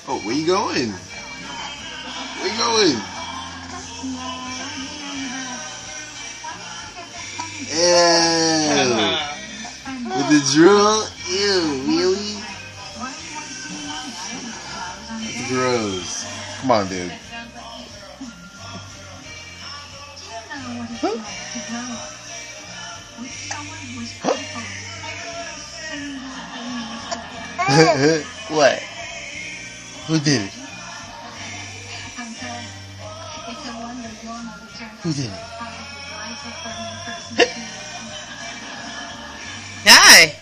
Oh, where you going? Where you going? Ew. With the drill? Ew, really? That's gross. Come on, dude. What? Who did it? Who did it? Hi.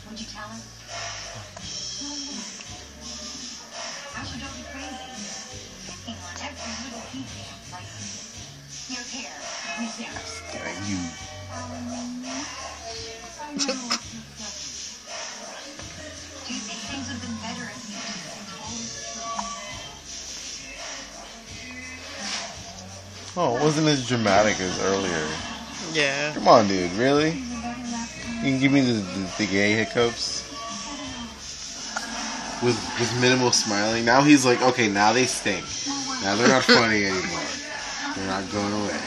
Would you tell him? Actually, don't be crazy. Picking on every little detail, like your hair, with yours. Yeah, you. Do you think things would have been better if you just told the truth? Oh, it wasn't as dramatic as earlier. Yeah. Come on, dude. Really? You can give me the gay hiccups? With minimal smiling. Now he's like, okay, now they stink. Now they're not funny anymore. They're not going away.